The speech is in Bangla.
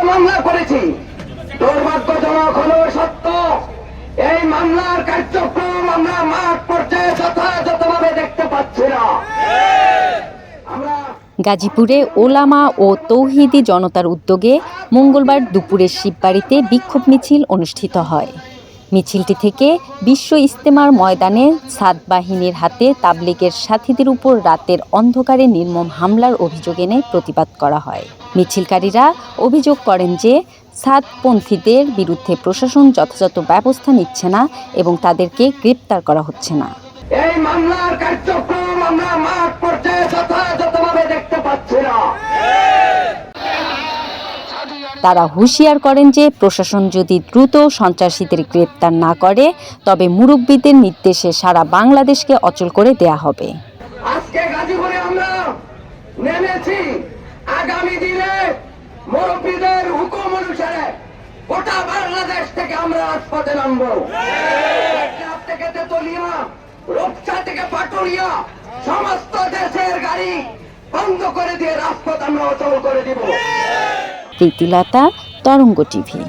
মামলা করেছি। দুর্ভাগ্যজনক হলো সত্য, এই মামলার কার্যক্রম আমরা মাঠ পর্যায়ে যথাযথভাবে দেখতে পাচ্ছি না। গাজীপুরে ওলামা ও তৌহিদি জনতার উদ্যোগে মঙ্গলবার দুপুরে শিববাড়িতে বিক্ষোভ মিছিল অনুষ্ঠিত হয়। মিছিলটি থেকে বিশ্ব ইজতেমার ময়দানে সাদ বাহিনীর হাতে তাবলিগের সাথীদের উপর রাতের অন্ধকারে নির্মম হামলার অভিযোগ এনে প্রতিবাদ করা হয়। মিছিলকারীরা অভিযোগ করেন যে সাদপন্থীদের বিরুদ্ধে প্রশাসন যথাযথ ব্যবস্থা নিচ্ছে না এবং তাদেরকে গ্রেপ্তার করা হচ্ছে না। এই মামলার কার্যক্রম আমরা মাঠ পর্যায়ে যথাযথভাবে দেখতে পাচ্ছি না। তারা হুঁশিয়ার করেন যে প্রশাসন যদি দ্রুত সন্ত্রাসীদের গ্রেপ্তার না করে তবে মুরব্বীদের নির্দেশে সারা বাংলাদেশকে অচল করে দেয়া হবে। আজকে গাজীপুরে আমরা নেমেছি, আগামী দিনে মুরব্বীদের হুকুম অনুসারে গোটা বাংলাদেশ থেকে আমরা রাজপথে নামবো। থেকে তেতুলিয়া, রূপসা থেকে পাটুরিয়া, সমস্ত দেশের গাড়ি বন্ধ করে দিয়ে রাজপথ আমরা অচল করে দিব। প্রীতিলতা, তরঙ্গ টিভি।